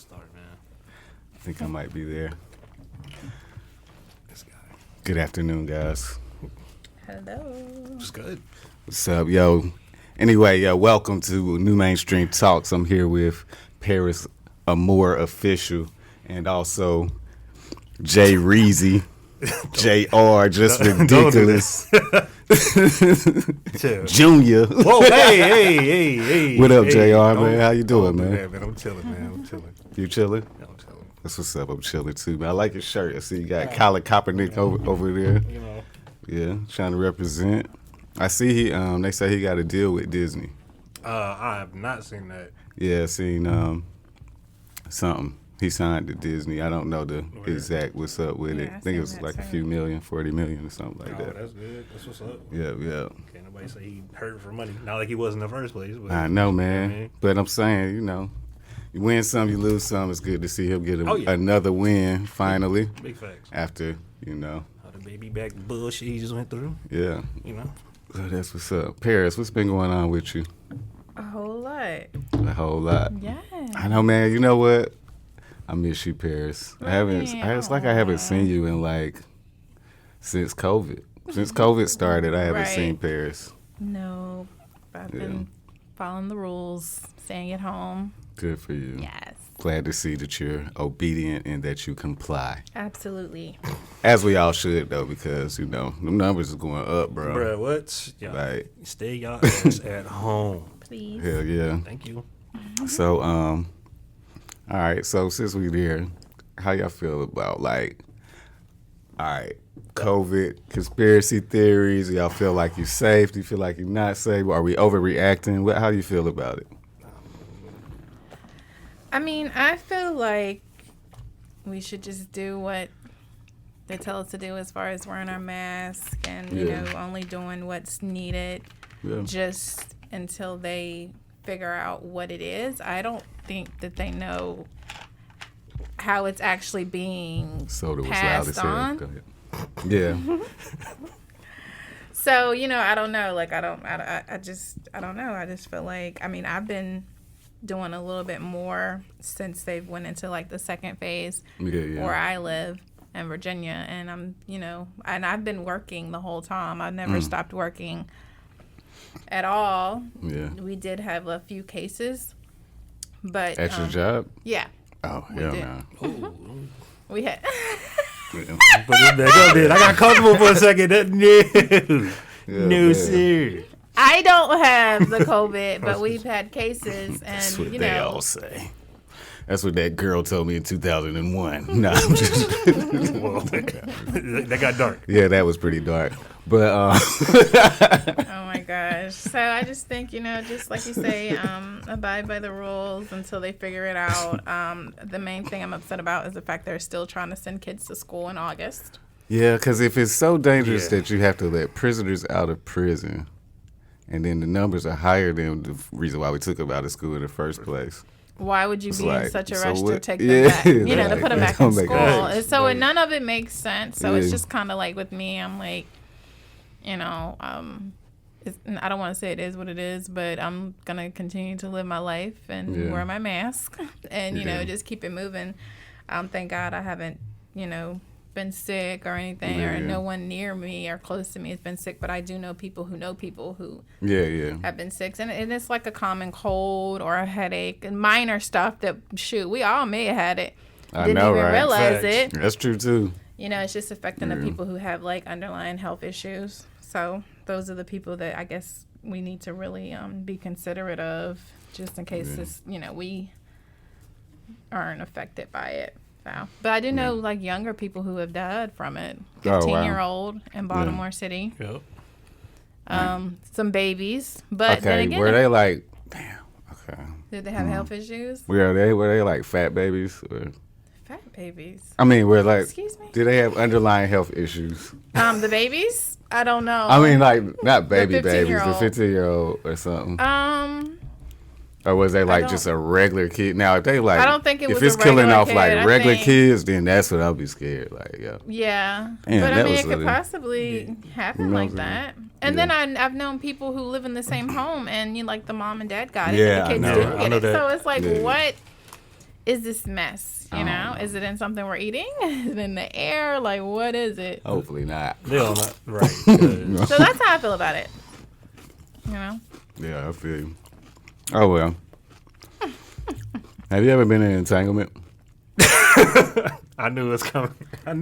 start, man. I think I might be there. This guy. Good afternoon, guys. Hello. It's good. What's up, yo? Anyway, welcome to NuMainstream Talks. I'm here with Paris Amor official and also Jay Reezy, JR, just ridiculous. Junior. Whoa, hey. What up, JR, man? How you doing, man? Yeah, man, I'm chilling, man. I'm chilling. You chilling? Yeah, I'm chilling. That's what's up. I'm chilling too, man. I like your shirt. I see you got Colin Kaepernick over there. You know. Yeah, trying to represent. I see he. They say he got a deal with Disney. I have not seen that. Yeah, seen something. He signed to Disney. I don't know the exact what's up with it. Yeah, I think it was like a few million, 40 million or something like that. That's good. That's what's up. Yeah. Can't nobody say he hurt for money. Not like he was in the first place. But, I know, man. You know what I mean? But I'm saying, you win some, you lose some. It's good to see him get another win finally. Big facts. After, All the baby back bullshit he just went through. Yeah. You know. So that's what's up. Paris, what's been going on with you? A whole lot. A whole lot. Yeah. I know, man. You know what? I miss you, Paris. It's like I haven't seen you in since COVID. Since COVID started, I haven't seen Paris. No, I've been following the rules, staying at home. Good for you. Yes. Glad to see that you're obedient and that you comply. Absolutely. As we all should, though, because, them numbers is going up, bro. Bruh, what? Y'all, stay y'all ass at home. Please. Hell yeah. Thank you. So, all right. So since we're there, how y'all feel about COVID, conspiracy theories? Do y'all feel like you're safe? Do you feel like you're not safe? Are we overreacting? How do you feel about it? I mean, I feel like we should just do what they tell us to do as far as wearing our mask and, only doing what's needed just until they figure out what it is. I don't think that they know how it's actually being passed on. Go ahead. Yeah. So, I don't know. I don't know. I just feel like, I've been doing a little bit more since they've went into the second phase where I live in Virginia. And I'm, and I've been working the whole time. I've never stopped working at all. Yeah. We did have a few cases, but at your job? Yeah. Oh, hell no. We had. Put it back up there. I got comfortable for a second. No, sir. I don't have the COVID, but we've had cases, and that's what they all say. That's what that girl told me in 2001. No, I'm just. That got dark. Yeah, that was pretty dark. But oh my gosh! So I just think just like you say, abide by the rules until they figure it out. The main thing I'm upset about is the fact they're still trying to send kids to school in August. Yeah, because if it's so dangerous that you have to let prisoners out of prison, and then the numbers are higher than the reason why we took them out of school in the first place. Why would you be in such a rush to take them back? To put them back in school. And so none of it makes sense. So it's just kind of like with me, I'm like, I don't want to say it is what it is, but I'm going to continue to live my life and wear my mask and, just keep it moving. Thank God I haven't, been sick or anything or no one near me or close to me has been sick, but I do know people who have been sick, and it's like a common cold or a headache and minor stuff that we all may have had it, didn't even realize it. That's true too. It's just affecting the people who have underlying health issues. So those are the people that I guess we need to really be considerate of, just in case this we aren't affected by it. So, but I do know younger people who have died from it. 15-year-old in Baltimore City. Yep. Some babies, but then again, were they damn? Okay. Did they have health issues? Were they fat babies? Or? Fat babies. I mean, Excuse me. Did they have underlying health issues? The babies? I don't know. I mean, not babies, the 15-year-old or something. Or was they just a regular kid? Now, if they I don't think it was if it's a regular killing off kid, regular kids, then that's what I'll be scared. Yeah. Damn, but I mean, it could possibly happen like that. And then I've known people who live in the same home, and the mom and dad got it, and the kids didn't get it. So it's what? is this mess? You know, is it in something we're eating? Is it in the air? Like, what is it? Hopefully not. Right. So that's how I feel about it. You know? Yeah, I feel you. Oh, well. Have you ever been in an entanglement? I knew it was coming. Oh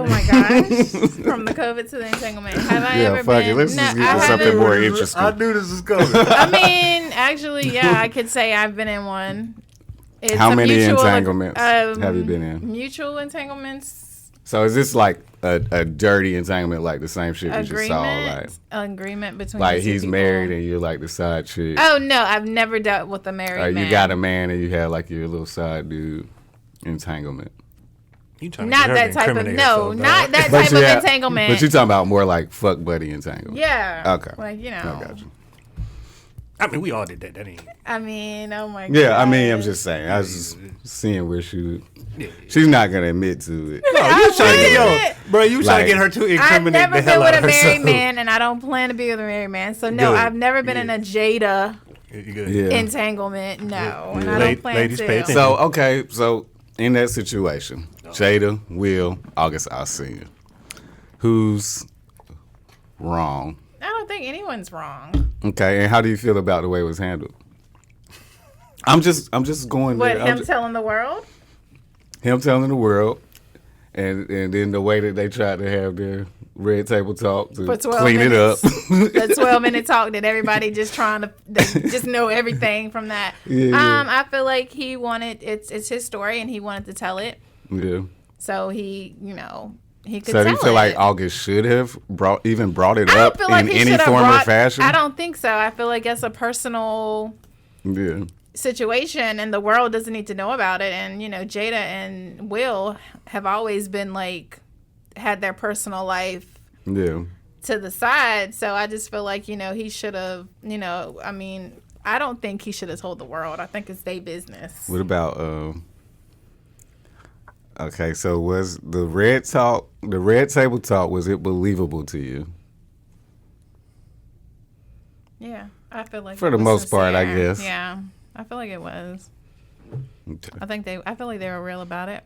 my gosh. From the COVID to the entanglement. Have I ever been? Let's just get to something more interesting. I knew this was coming. I mean, actually, yeah, I could say I've been in one. It's How many entanglements have you been in? Mutual entanglements. So is this like a dirty entanglement, like the same shit we just saw? Like agreement between like the two he's people. married and you're like the side chick. Oh no, I've never dealt with a married man. You got a man and you have like your little side dude entanglement. Not that type of not that type of entanglement. But you talking about more like fuck buddy entanglement. Yeah. Okay. Like, you know. I got you. I mean, we all did that. That ain't. I mean, oh my god. Yeah, I mean, I'm just saying. I was just seeing where she's not gonna admit to it. No, you trying to get you trying to get her to incriminate I've the never hell been out with of a married herself. man, and I don't plan to be with a married man. So no, Good. I've never been in a Jada Yeah. entanglement. No, and I don't plan Ladies, to. pay attention. So okay, so in that situation, Jada, Will, August, Alsina, who's wrong? I don't think anyone's wrong. Okay, and how do you feel about the way it was handled? I'm just going What, there. him telling the world? Him telling the world, and then the way that they tried to have their red table talk to For 12 clean minutes. it up. The 12-minute talk that everybody just trying to just know everything from that. Yeah. I feel like he wanted, it's his story and he wanted to tell it. Yeah. So he, he could So tell do you feel it. like August should have brought it I don't up feel like in he any should have form or brought, fashion? I don't think so. I feel like it's a personal Yeah. situation and the world doesn't need to know about it. And, Jada and Will have always been like, had their personal life Yeah. to the side. So I just feel like, he should have, I don't think he should have told the world. I think it's their business. What about okay, so was the red table talk, was it believable to you? Yeah, I feel like For it the was most part, I sincere. guess. Yeah, I feel like it was. Okay. I feel like they were real about it.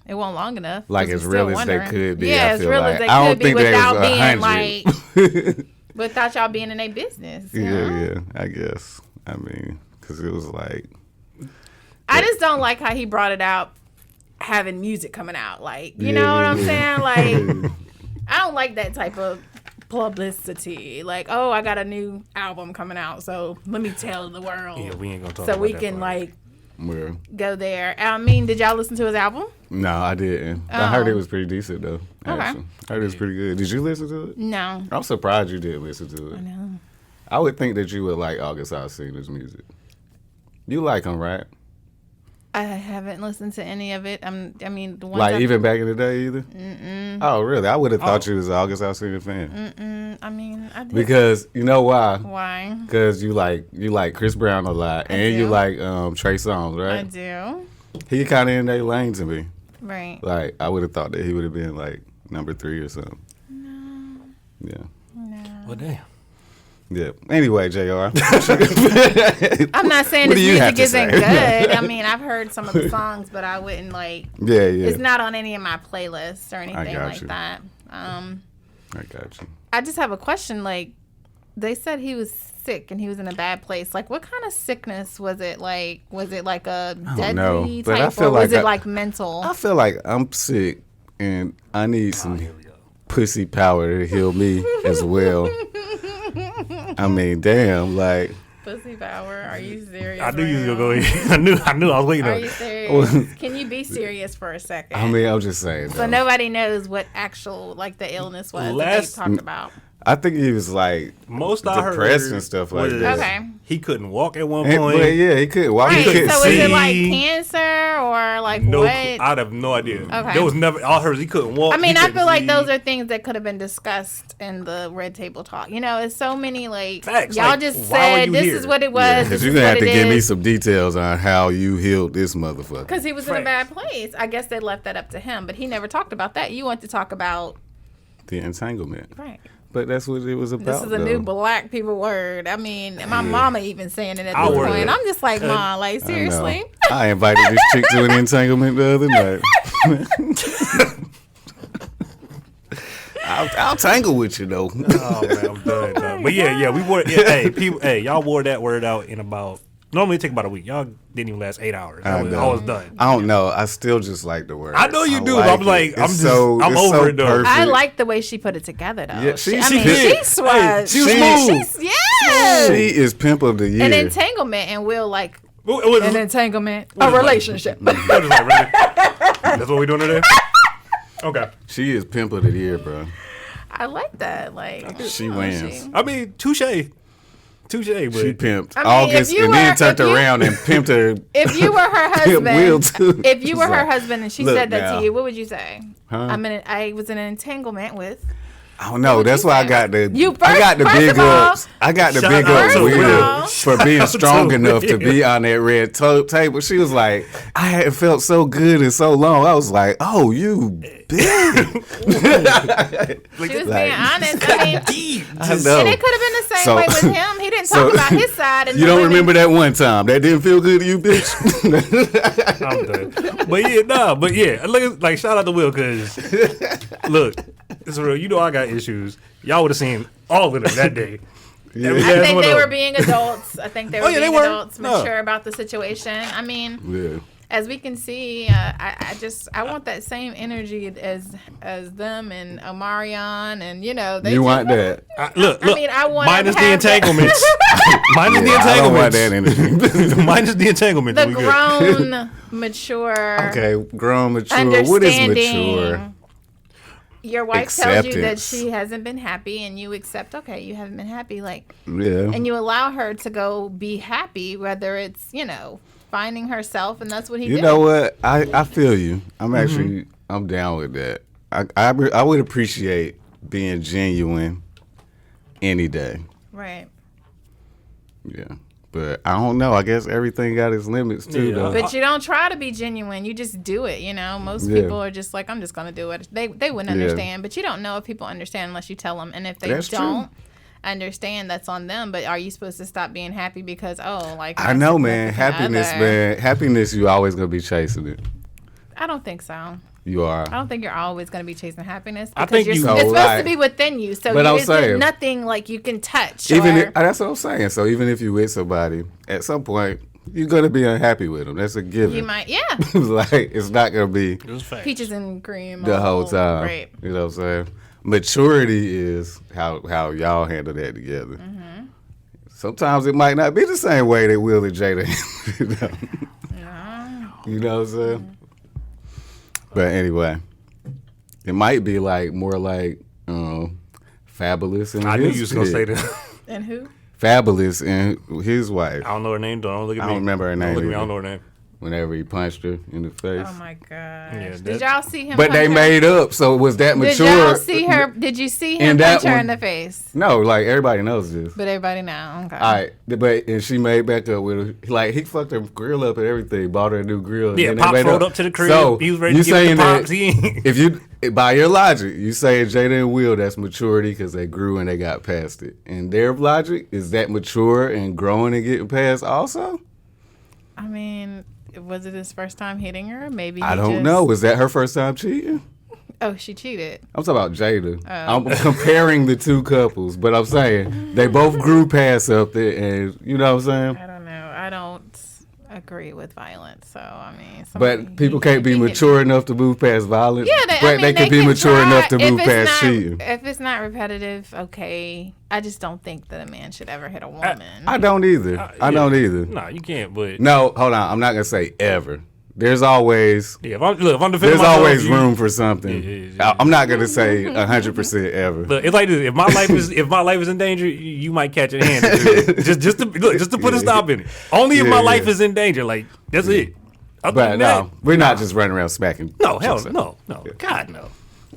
It wasn't long enough. Like 'cause as we're real still as they wondering. could be. Yeah, I as feel real like. as they I could don't be think without they being was like, without y'all being in their business. You know? Yeah, I guess. I mean, because it was like. I just don't like how he brought it out, having music coming out. Like, you know what I'm saying? Like, I don't like that type of publicity. Like, oh, I got a new album coming out, so let me tell the world. Yeah, we ain't gonna talk so about we that can part. like Where? go there. I mean, did y'all listen to his album? No, I didn't. I heard it was pretty decent though. Actually, I heard it was pretty good. Did you listen to it? No. I'm surprised you did listen to it. I know. I would think that you would like August Alsina's music. You like him, right? I haven't listened to any of it. The ones Like even back in the day, either. Oh, really? I would have thought you was an August Alsina fan. I did. Because you know why? Why? Because you like Chris Brown a lot, and you do. like Trey Songz, I right? do. He kind of in that lane to me. Right. Like I would have thought that he would have been like number 3 or something. No. Yeah. Well, damn. Yeah. Anyway, JR. I'm not saying What his do you have music to isn't say? good. I've heard some of the songs, but I wouldn't like. Yeah. It's not on any of my playlists or anything got like you. that. I got you. I just have a question. Like, they said he was sick and he was in a bad place. Like, what kind of sickness was it? Like, was it like a know, deadly but I type, feel or was like it like mental? I feel like I'm sick, and I need some pussy power to heal me as well. I mean, damn, like. Pussy power? Are you serious? I knew you was right gonna now? go in. I knew I was waiting Are on you it. serious? Can you be serious for a second? I mean, I'm just saying. So though. nobody knows what actual like the illness was that Last- they talked about. I think he was like Most I heard depressed and stuff like was that. Okay. He couldn't walk at one And, point. but yeah, he couldn't walk. He Right. couldn't So see. is it like cancer or like No, what? I have no idea. Okay. There was never. All I heard is he couldn't walk. I mean, he I couldn't feel like see. those are things that could have been discussed in the red table talk. It's so many like Facts, y'all like, just why were said you this here? is what it was. Yeah, this because is you're gonna have what to it give me is. some details on how you healed this motherfucker. Because he was in a Facts. bad place. I guess they left that up to him, but he never talked about that. You want to talk about The entanglement. right. But that's what it was about. This is a new black people word. I mean, my mama even saying it at this point. I'm just like, Ma, like, seriously? I invited this chick to an entanglement the other night. I'll tangle with you, though. Oh, man, I'm done. But yeah, we wore, y'all wore that word out in about, normally it take about a week. Y'all didn't even last 8 hours. I was done. I don't know. I still just like the word. I know you do. I'm like, I'm over it, though. Perfect. I like the way she put it together, though. Yeah, she's smooth. She is pimp of the year. An entanglement, and we'll like an entanglement, a relationship. That's what we doing today? Okay. She is pimp of the year, bro. I like that. Like she wins. I mean, touche. But she pimped August and then turned around and pimped her. If you were her husband, Will too. If you were her husband and she said that to you, what would you say? Huh? I was in an entanglement with. I don't know. That's why I got the big ups. I got the big ups Will for being strong enough to be on that red table. She was like, I hadn't felt so good in so long. I was like, oh, you big. She was being honest. I mean, and it could have been the same way with him. He didn't talk about his side. And you don't remember that one time that didn't feel good to you, bitch? I'm done. But yeah, look, like shout out to Will because look. It's real. You know I got issues. Y'all would have seen all of them that day. Yeah. I think they were being adults. I think they were being adults, mature about the situation. I mean, as we can see, I want that same energy as them and Omarion, and you want that. Look. I mean, I want minus the entanglements. Minus the entanglements. I don't want that energy. Minus the entanglements. The grown, mature. Okay, grown, mature. What is mature? Your wife tells you that she hasn't been happy, and you accept, okay, you haven't been happy, and you allow her to go be happy, whether it's, finding herself, and that's what he did. You know what? I feel you. I'm actually, I'm down with that. I would appreciate being genuine any day. Right. Yeah. But I don't know. I guess everything got its limits too, though. But you don't try to be genuine. You just do it. Most people are just like, I'm just gonna do it. They wouldn't understand. But you don't know if people understand unless you tell them. And if they don't understand, that's on them. But are you supposed to stop being happy because I know, man. Happiness. You always gonna be chasing it. I don't think so. You are. I don't think you're always going to be chasing happiness. I think it's supposed to be within you. So there's nothing like you can touch. That's what I'm saying. So even if you're with somebody, at some point, you're going to be unhappy with them. That's a given. You might, yeah. It's not going to be peaches and cream the whole time. Right. You know what I'm saying? Maturity is how y'all handle that together. Mm-hmm. Sometimes it might not be the same way that Will and Jada handle it. You know what I'm saying? Mm-hmm. But anyway, it might be more like Fabulous and I knew you was gonna say that. And who? Fabulous and his wife. I don't know her name. Don't look at me. I don't remember her name. Don't look at me. I don't know her name. Whenever he punched her in the face. Oh my gosh. Yeah, did y'all see him? But they made up, so was that mature? Did y'all see her? Did you see him punch her in the face? No, everybody knows this. But everybody knows. Okay. All right, and she made back up with her. He fucked her grill up and everything. Bought her a new grill. Yeah, Pop rolled up to the crib. So he was ready to give the Pops. If you, by your logic, you saying Jada and Will, that's maturity because they grew and they got past it. And their logic, is that mature and growing and getting past also? I mean, was it his first time hitting her? Maybe I don't know. Was that her first time cheating? Oh, she cheated. I'm talking about Jada. Oh. I'm comparing the two couples, but I'm saying they both grew past something, and you know what I'm saying? I don't know. I don't agree with violence, so I mean. But people can't be mature enough to move past violence. Yeah, they can be mature enough to move past cheating. If it's not repetitive, okay. I just don't think that a man should ever hit a woman. I don't either. I don't either. No, you can't. But no, hold on. I'm not gonna say ever. There's always if I'm defending there's always room for something. I'm not gonna say 100% ever. Look, it's like this. If my life is in danger, you might catch a hand. just to put a stop in it. Only if my life is in danger. Like that's it. But no, we're not just running around smacking. No, hell no. God no.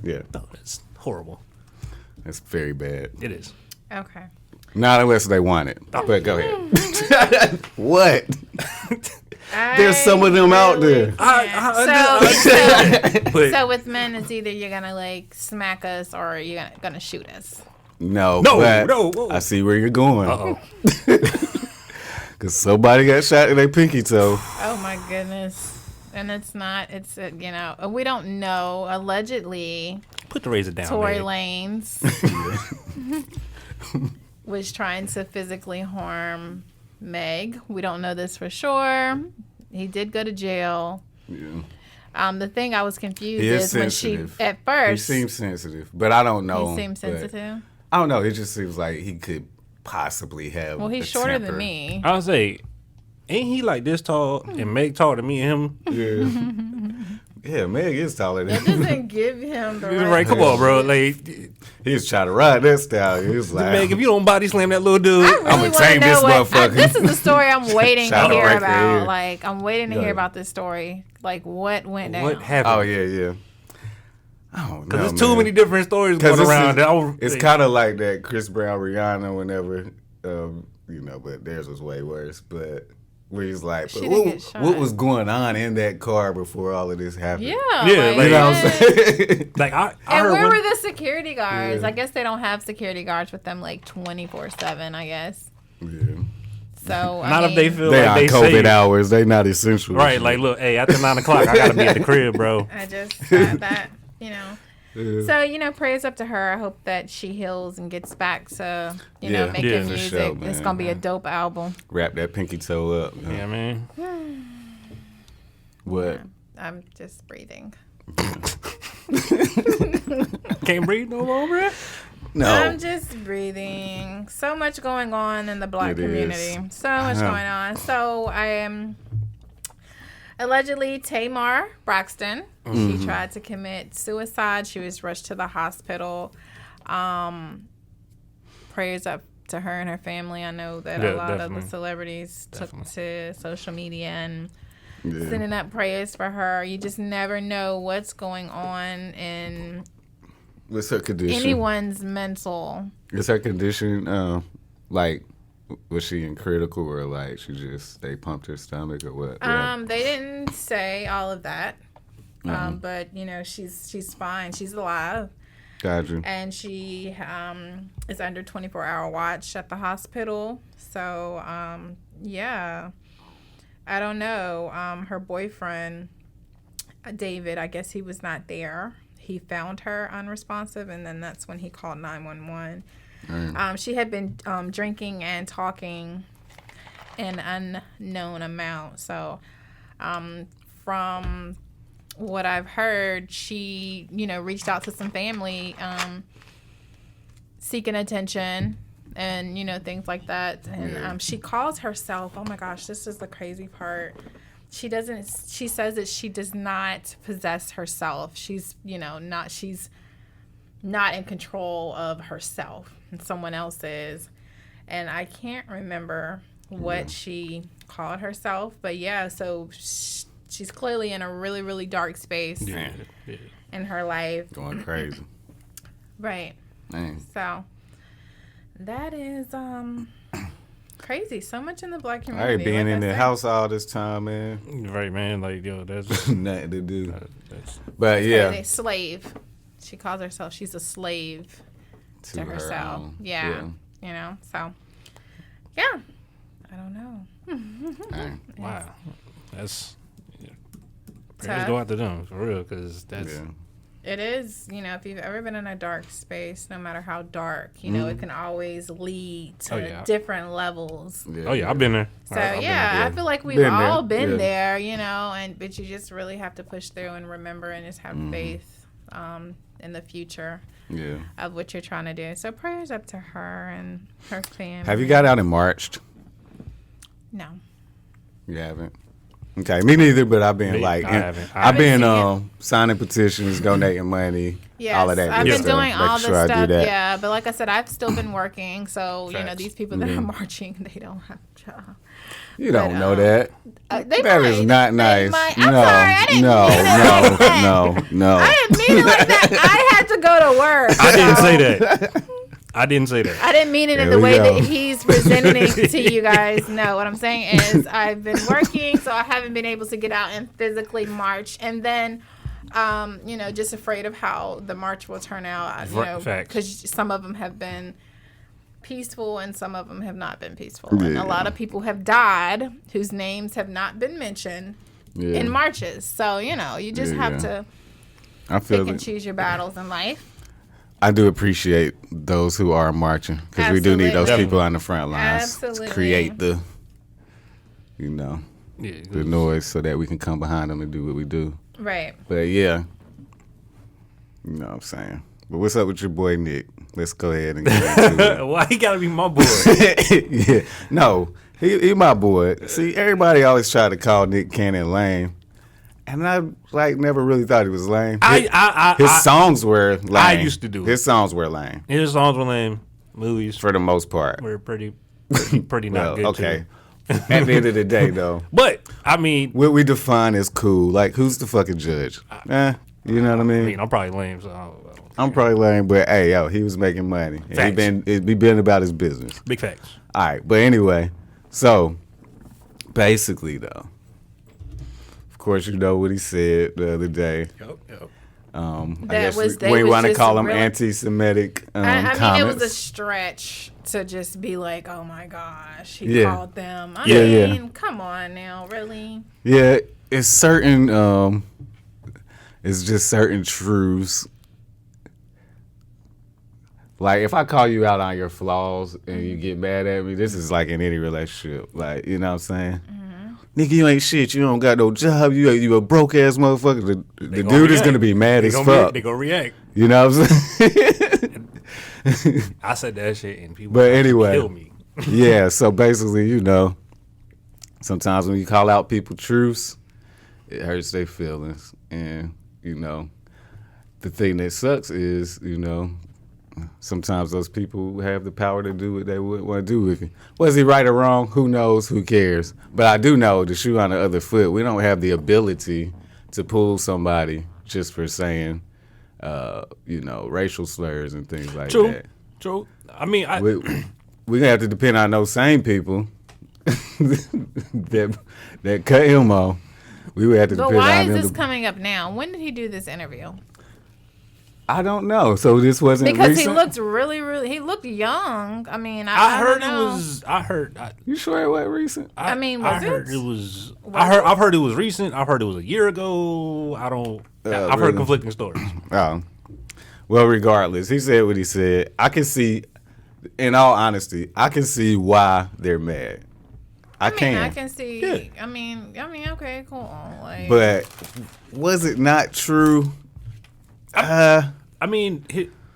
Yeah. No, it's horrible. It's very bad. It is. Okay. Not unless they want it. But go ahead. What? There's some of them out there. So with men, it's either you're gonna smack us or you're gonna shoot us. No. No. I see where you're going. Uh-oh. Because somebody got shot in their pinky toe. Oh, my goodness. And it's we don't know. Allegedly, put the razor down. Tory Lanez was trying to physically harm Meg. We don't know this for sure. He did go to jail. Yeah. The thing I was confused is when she, at first. He seems sensitive, but I don't know. He seems sensitive? I don't know. It just seems like he could possibly have. Well, he's shorter than me. I would say, ain't he like this tall and Meg taller than me and him? Yeah. Meg is taller than him. It doesn't give him the right. Come on, bro. Like, he was trying to ride that style. He was like, Meg, if you don't body slam that little dude, I'm gonna tame this motherfucker. This is the story I'm waiting to hear about. Like, I'm waiting to hear about this story. Like, what went down? What happened? Oh, yeah. I don't know, because there's too many different stories going around. It's kind of like that Chris Brown, Rihanna, whenever, but theirs was way worse. But where he's like, what was going on in that car before all of this happened? Yeah. Like, you know what I'm saying? Like, I heard where were the security guards? Yeah. I guess they don't have security guards with them like 24/7, I guess. Yeah. So if they feel they like they on COVID safe. Hours. They not essential. Right. Like, look, hey, after 9 o'clock, I got to be at the crib, bro. I just got that. Yeah. So, prayers up to her. I hope that she heals and gets back to, making music. Sure, it's going to be a dope album. Wrap that pinky toe up. Yeah, man. What? Yeah, I'm just breathing. Can't breathe no more, bro? No. I'm just breathing. So much going on in the Black community. So much going on. So, I am... Allegedly, Tamar Braxton, she tried to commit suicide. She was rushed to the hospital. Prayers up to her and her family. I know that a lot of the celebrities took to social media and sending up prayers for her. You just never know what's going on in what's her condition? Anyone's mental. Is her condition was she in critical or like they pumped her stomach or what? They didn't say all of that. But she's fine. She's alive. Gotcha. And she is under 24-hour watch at the hospital. So I don't know. Her boyfriend, David, I guess he was not there. He found her unresponsive, and then that's when he called 911. She had been drinking and talking an unknown amount. So from what I've heard, she, reached out to some family seeking attention and, things like that. And she calls herself, oh, my gosh, this is the crazy part. She says that she does not possess herself. She's not in control of herself. And someone else is. And I can't remember what she called herself. But, so she's clearly in a really, really dark space in her life. Going crazy. Right. Man. So, that is crazy. So much in the Black community. All right, being in the house all this time, man. Right, man. Like, that's nothing to do. But, yeah. Slave. She calls herself, she's a slave to herself. So, I don't know. Wow. That's, prayers go out to them, for real, because that's... Yeah. It is, if you've ever been in a dark space, no matter how dark, it can always lead to different levels. Yeah. I've been there. So, I feel like we've all been there, but you just really have to push through and remember and just have faith in the future of what you're trying to do. So prayers up to her and her family. Have you got out and marched? No. You haven't? Okay, me neither, but I've been I've been signing petitions, donating money, all of that. I've been doing all the stuff, but like I said, I've still been working, so these people that are marching, they don't have a job. You don't know that. That is not nice. I'm sorry, I didn't mean it like that. No. I didn't mean it like that. I had to go to work. I didn't say that. I didn't mean it in the way that he's presenting it to you guys. No, what I'm saying is I've been working, so I haven't been able to get out and physically march. And then Just afraid of how the march will turn out. Because some of them have been peaceful and some of them have not been peaceful. Yeah. And a lot of people have died whose names have not been mentioned in marches. So, you just have to pick and choose your battles in life. I do appreciate those who are marching because we do need those people on the front lines to create the noise so that we can come behind them and do what we do. Right. But yeah, you know what I'm saying. But what's up with your boy Nick? Let's go ahead and get into it. Why he gotta be my boy? Yeah, no, he my boy. See, everybody always try to call Nick Cannon lame, and I never really thought he was lame. His songs were lame. I used to do it. His songs were lame. His songs were lame. Movies, for the most part, were pretty not good. Okay. At the end of the day, though. But I mean, what we define as cool, like who's the fucking judge? You know what I mean? I'm probably lame, so I'm probably lame, but hey, he was making money. And he been about his business. Big facts. All right, but anyway, so basically, though, of course, you know what he said the other day. Yep. I guess we want to call them anti-Semitic comments. I mean, it was a stretch to just be like, oh my gosh, he called them. I mean, come on now, really? Yeah, it's certain. It's just certain truths. Like, if I call you out on your flaws and you get mad at me, this is like in any relationship. Like, you know what I'm saying? Mm-hmm. Nigga, you ain't shit. You don't got no job. You a broke ass motherfucker. The dude is gonna be mad as fuck. They gonna react. You know what I'm saying? I said that shit and people kill me. Yeah, so basically, sometimes when you call out people truths, it hurts their feelings. And, the thing that sucks is, sometimes those people have the power to do what they would want to do with you. Was he right or wrong? Who knows? Who cares? But I do know, the shoe on the other foot, we don't have the ability to pull somebody just for saying, racial slurs and things like that. True. I mean, we're going to have to depend on those same people that cut him off. We would have to depend on them. But why is this coming up now? When did he do this interview? I don't know. So this wasn't because recent? He looked really. He looked young. I mean, I heard it was. You sure it wasn't recent? Was it? Heard it was. I've heard it was recent. I've heard it was a year ago. I've heard conflicting stories. Oh, well, regardless, he said what he said. I can see, in all honesty, I can see why they're mad. I can see. Yeah. I mean, okay, cool. But was it not true? I mean,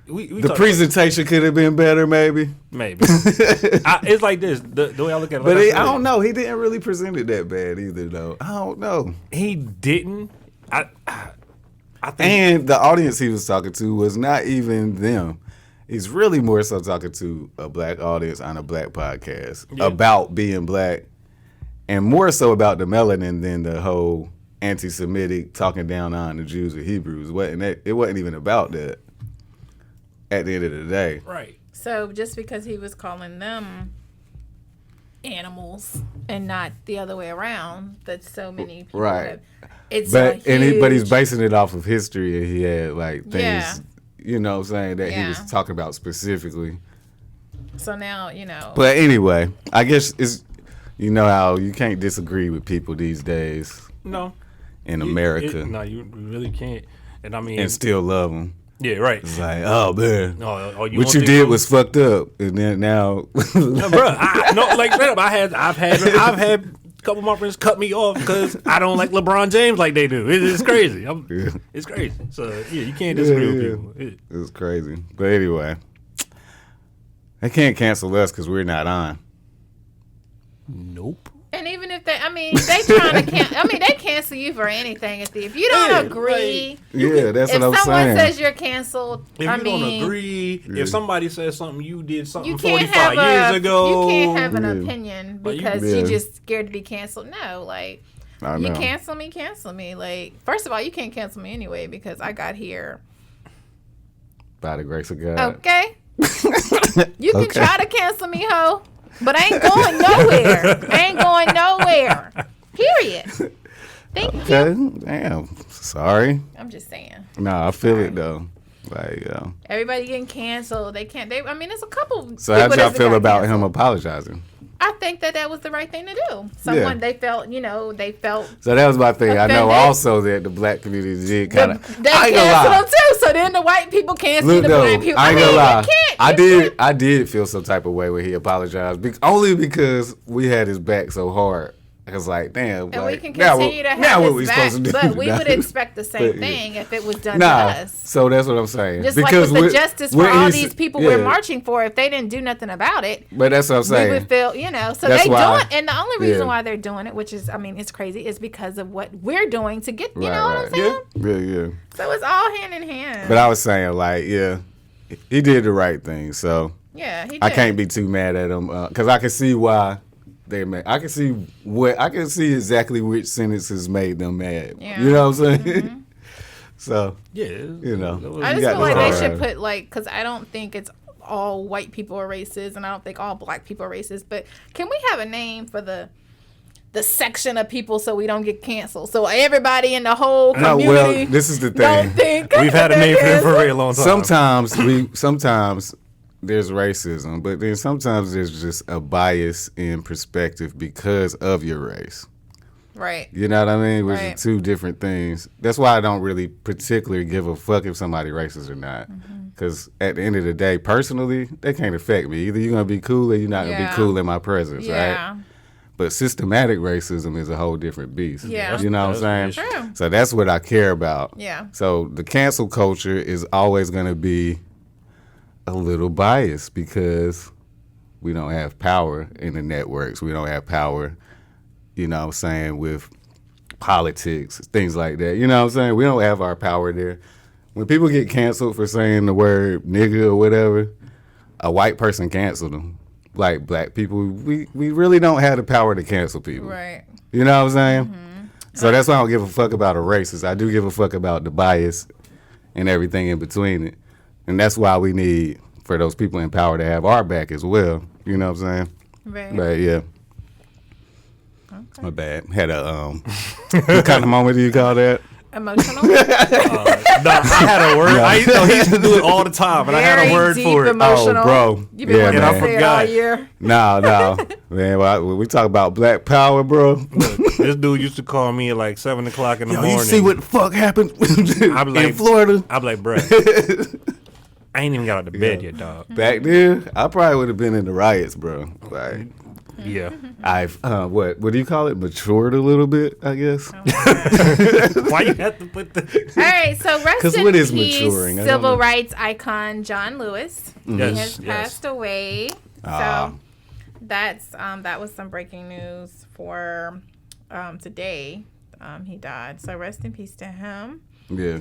the presentation could have been better, maybe. It's like this. The way I look at it. But I don't know. He didn't really present it that bad either, though. I don't know. He didn't. I think. And the audience he was talking to was not even them. He's really more so talking to a black audience on a black podcast about being black, and more so about the melanin than the whole anti-Semitic talking down on the Jews or Hebrews. It wasn't even about that at the end of the day. Right. So just because he was calling them animals and not the other way around, that so many people have. But he's basing it off of history, and he had things. Yeah. You know what I'm saying, that he was talking about specifically. So now, But anyway, I guess it's, how you can't disagree with people these days. No. In America. No, you really can't. And I mean. And still love them. Yeah, right. It's like, oh, man. What you did was fucked up. And then now. No, bro, I've had a couple of my friends cut me off because I don't like LeBron James like they do. It's crazy. It's crazy. So, you can't disagree with people. It's crazy. But anyway, they can't cancel us because we're not on. Nope. And even if they trying to they cancel you for anything. If you don't agree. That's what I'm saying. If someone says you're canceled, if you don't agree, if somebody says something, you did something 45 years ago. You can't have an opinion because you're just scared to be canceled. No, you cancel me. First of all, you can't cancel me anyway because I got here by the grace of God. Okay. You can try to cancel me, ho. But I ain't going nowhere. Period. Thank you. Damn. Sorry. I'm just saying. Nah, I feel it though. Like, everybody getting canceled. They can't. I mean, there's a couple. So how y'all feel about him apologizing? I think that was the right thing to do. They felt, they felt. So that was my thing. Offended. I know also that the black community did kind of. They canceled them too. So then the white people canceled the black people. I ain't gonna lie. I did feel some type of way when he apologized, only because we had his back so hard. I was like, damn. And we can continue to have his back, but we would expect the same thing if it was done to us. So that's what I'm saying. Just because like with the justice for all these people we're marching for, if they didn't do nothing about it. But that's what I'm saying. We would feel, so that's they do it. And the only reason why they're doing it, which is, I mean, it's crazy, is because of what we're doing to get, you know what I'm saying? Yeah. So it's all hand in hand. But I was saying, like, he did the right thing. So yeah, he did. I can't be too mad at him because I can see why. I can see exactly which sentences made them mad. Yeah. You know what I'm saying? Mm-hmm. So yeah, I just feel like they should put because I don't think it's all white people are racist, and I don't think all black people are racist. But can we have a name for the section of people so we don't get canceled? So everybody in the whole community. No, well, this is the thing. We've had a name for them for a very long time. Sometimes there's racism, but then sometimes there's just a bias in perspective because of your race. Right. You know what I mean? Which are two different things. That's why I don't really particularly give a fuck if somebody racist or not. Because at the end of the day, personally, they can't affect me. Either you're going to be cool or you're not going to be cool in my presence, right? But systematic racism is a whole different beast. Yeah. You know what I'm saying? True. So that's what I care about. Yeah. So the cancel culture is always going to be a little biased because we don't have power in the networks. We don't have power, you know what I'm saying, with politics, things like that. You know what I'm saying? We don't have our power there. When people get canceled for saying the word nigga or whatever, a white person canceled them. Like black people, we really don't have the power to cancel people. Right. You know what I'm saying? Mm-hmm. So that's why I don't give a fuck about a racist. I do give a fuck about the bias and everything in between it. And that's why we need for those people in power to have our back as well. You know what I'm saying? Right. But yeah. Okay. My bad. Had a what kind of moment do you call that? Emotional? No, I had a word. I used to do it all the time, but I had a word for it. Emotional. Oh, bro. You've been wanting to say it all year. No. Man, when we talk about black power, bro. Look, this dude used to call me at like 7 o'clock in the morning. You see what the fuck happened in Florida? I'm like, bro, I ain't even got out of bed yet, dog. Back then, I probably would have been in the riots, bro. Like, yeah. I've what do you call it? Matured a little bit, I guess. Why you have to put the? All right, so rest in peace, civil rights icon John Lewis. He has passed away. So that was some breaking news for today. He died. So rest in peace to him. Yeah.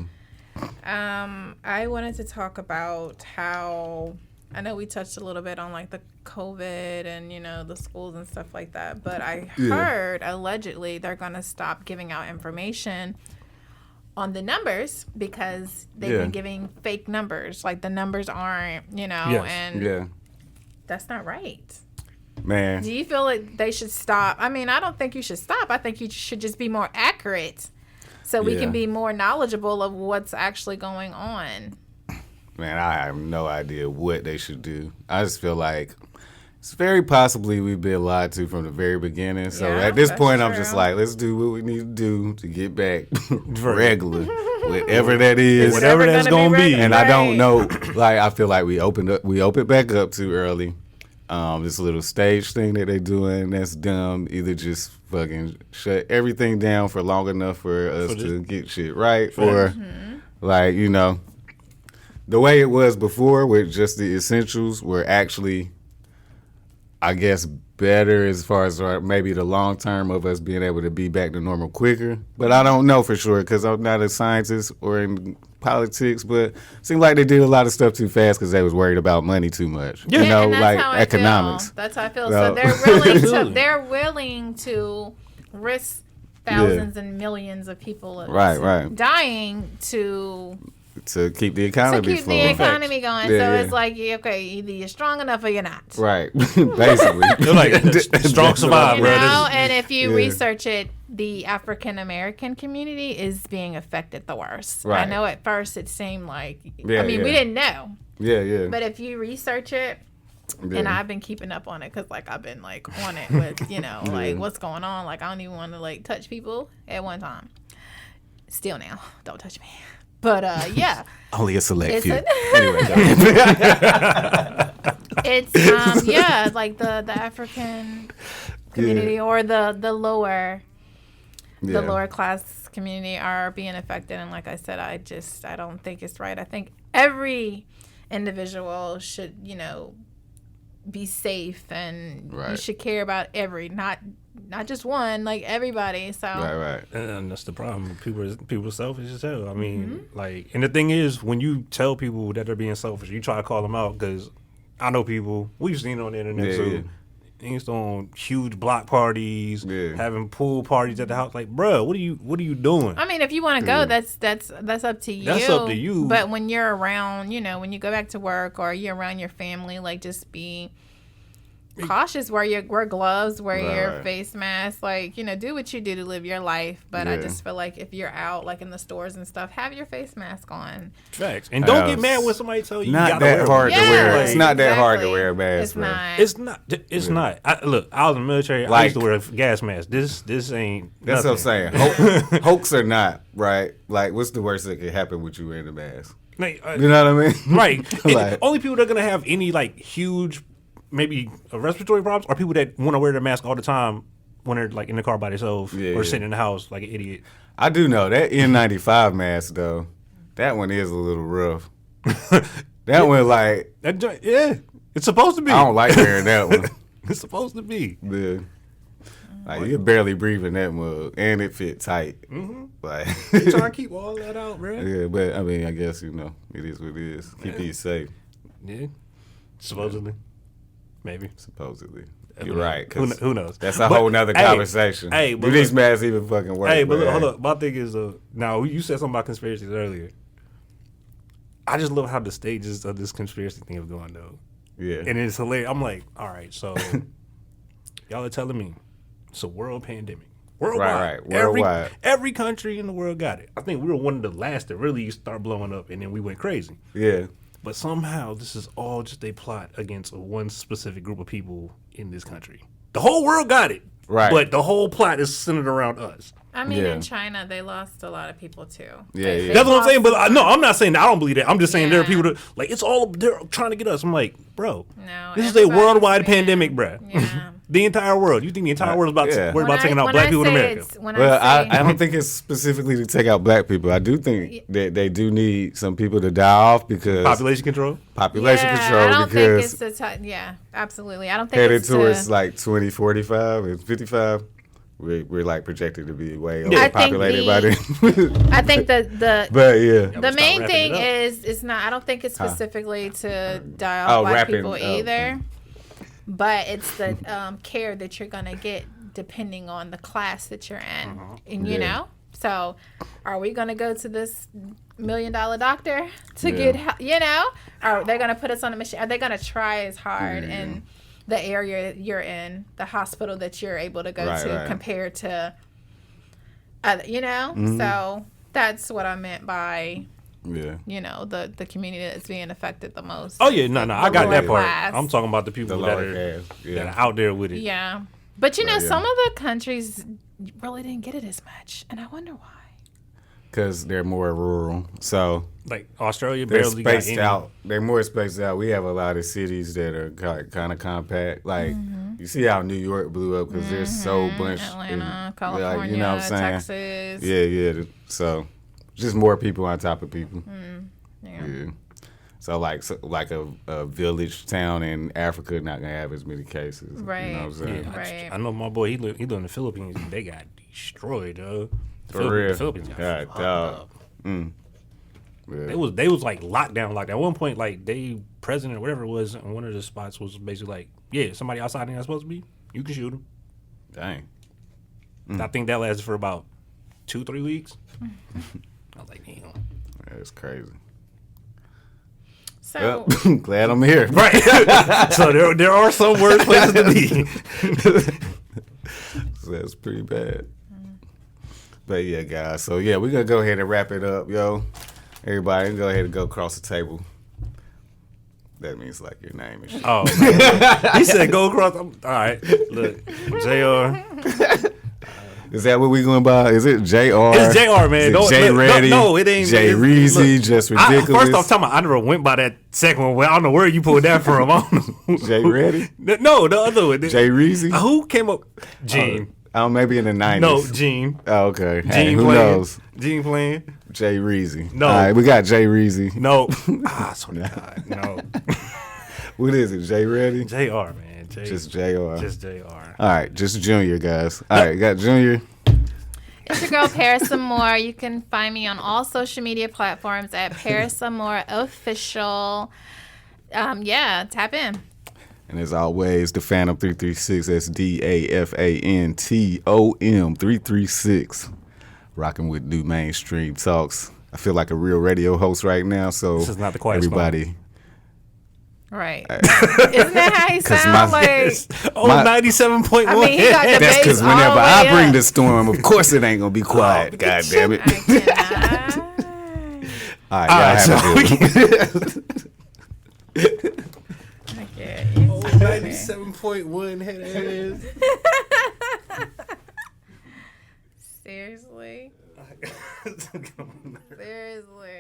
I wanted to talk about how I know we touched a little bit on like the COVID and the schools and stuff like that, but I heard allegedly they're going to stop giving out information on the numbers because they've been giving fake numbers. Like the numbers aren't, and that's not right. Man. Do you feel like they should stop? I mean, I don't think you should stop. I think you should just be more accurate so we can be more knowledgeable of what's actually going on. Man, I have no idea what they should do. I just feel like it's very possibly we've been lied to from the very beginning. So at this point, I'm just like, let's do what we need to do to get back regular, whatever that is. Whatever that's going to be. And I don't know. Like, I feel like we opened back up too early. This little stage thing that they're doing, that's dumb. Either just fucking shut everything down for long enough for us to get shit right. Or, like, the way it was before with just the essentials were actually, I guess, better as far as maybe the long term of us being able to be back to normal quicker. But I don't know for sure because I'm not a scientist or in politics, but it seemed like they did a lot of stuff too fast because they was worried about money too much. Yeah. And that's like how economics. That's how I feel. So they're willing to risk thousands and millions of people right. dying to to keep the economy to keep flowing. the economy going. Yeah, so yeah. it's like, okay, either you're strong enough or you're not. Right. Basically. You're like strong survive, You bro. know, and if you research it, the African American community is being affected the worst. Right. I know at first it seemed like, Yeah, I mean, we didn't know. Yeah, yeah. But if you research it, and I've been keeping up on it because, like, I've been, like, on it with, you know, like, what's going on. Like, I don't even want to, like, touch people at one time. Still now. Don't touch me. But, yeah. Only a select few. Anyway, it's, yeah, like, the African community or the lower, the lower class community are being affected. And like I said, I don't think it's right. I think every individual should, you know, be safe, and you should care about not just one, like everybody. So right. And that's the problem. People are selfish as hell. I mean, like, and the thing is, when you tell people that they're being selfish, you try to call them out, because I know people, we've seen it on the internet too. Things on huge block parties, having pool parties at the house. Like, bro, what are you doing? I mean, if you want to go, that's up to you. That's up to you. But when you're around, you know, when you go back to work or you're around your family, like, just be cautious. Wear gloves, wear your face mask. Like, you know, do what you do to live your life. But I just feel like if you're out, like in the stores and stuff, have your face mask on. Facts. And don't get mad when somebody tell you not you gotta that wear hard to wear. Like, it's not that hard to wear a mask. It's not. It's not. Look, I was in the military. I used to wear a gas mask. This ain't. That's nothing. what I'm saying. Hoax or not, right? Like, what's the worst that could happen with you wearing a mask? Like, you know what I mean? Right. Like, only people that are gonna have any, like, huge, maybe respiratory problems are people that want to wear their mask all the time when they're, like, in the car by themselves or sitting in the house like an idiot. I do know that N95 mask though. That one is a little rough. That one, like, it's supposed to be. I don't like wearing that one. It's supposed to be. Yeah. Like, you're barely breathing that mug, and it fit tight. Mm-hmm. Like, you trying to keep all that out, bro. Yeah, but I mean, I guess, you know, it is what it is. Keep you safe. Yeah, supposedly, maybe. Supposedly, you're right. Who knows? That's a whole nother conversation. Hey, do these masks even fucking work? Hey, but look, hold up. My thing is, now you said something about conspiracies earlier. I just love how the stages of this conspiracy thing is going, though. Yeah, and it's hilarious. I'm like, all right, so y'all are telling me it's a world pandemic. Worldwide. Right. Worldwide. Every country in the world got it. I think we were one of the last to really start blowing up, and then we went crazy. Yeah. But somehow this is all just a plot against one specific group of people in this country. The whole world got it. Right. But the whole plot is centered around us. I mean, in China, they lost a lot of people, too. Yeah. That's what I'm saying. But no, I'm not saying that. I don't believe that. I'm just saying there are people that, like, it's all, they're trying to get us. I'm like, bro, this is a worldwide pandemic, bro. Yeah. The entire world. You think the entire world is about worried about taking out black people in America? I don't think it's specifically to take out black people. I do think that they do need some people to die off because population control. I don't think it's absolutely. I don't think headed towards like 2045 and 55. We're like projected to be way overpopulated by then. I think the main thing is it's not. I don't think it's specifically to die off black people either. But it's the care that you're going to get depending on the class that you're in. And, you know, so are we going to go to this $1 million doctor to get help, you know? Or they're going to put us on a machine? Are they going to try as hard in the area you're in, the hospital that you're able to go to compared to, you know? So that's what I meant by... Yeah, you know, the community that's being affected the most. Oh yeah, no, I got that part. Class. I'm talking about the people that are out there with it. Yeah, but you know, some of the countries really didn't get it as much, and I wonder why. Because they're more rural, so like Australia, they're barely spaced got out. They're more spaced out. We have a lot of cities that are kind of compact. Like you see how New York blew up because there's so much. Atlanta, California, like, you know what I'm saying? Texas. Yeah. So. Just more people on top of people. Yeah. So like a village town in Africa not gonna have as many cases. Right. You know what I'm saying? Right. I know my boy. He live in the Philippines. They got destroyed, though. For real. The Philippines got fucked up. Yeah. They was like lockdown. At one point, like they president or whatever it was, in one of the spots was basically like, yeah, somebody outside ain't supposed to be. You can shoot him. Dang. I think that lasted for about 2-3 weeks. I was like, damn. That's crazy. So well, glad I'm here. Right. So there are some worse places to be. So that's pretty bad. But yeah, guys. So yeah, we're gonna go ahead and wrap it up, yo. Everybody, go ahead and go across the table. That means like your name and shit. Oh, he said go across. All right, look, JR. Is that what we going by? Is it JR? It's JR, man. Is it J Ready? No, it ain't. J Reezy, just ridiculous. First off, I never went by that second one. Well, I don't know where you pulled that from. I don't know. J Ready? No, the other one. J Reezy? Who came up? Gene. Maybe in the 90s. No, Gene. Oh, okay. Gene hey, who playing. knows? Gene playing. J Reezy. No. All right, we got J Reezy. No. I swear to God, no. What is it? J Ready? JR, man. Just JR. Just JR. All right, just Junior, guys. All right, got Junior. It's your girl, Paris Amor. You can find me on all social media platforms at Paris Amor Official. Tap in. And as always, the Phantom 336, that's DAFANTOM 336. Rocking with NuMainstream Talks. I feel like a real radio host right now, so this is not the quiet everybody. Right. Isn't that how he sounds like? 97.1. I mean, he got the that's because bass whenever all the I way bring up. the storm, of course it ain't going to be quiet. God damn it. I cannot. All right, y'all have a good one. Okay. 97.1 head ass. Seriously? Seriously.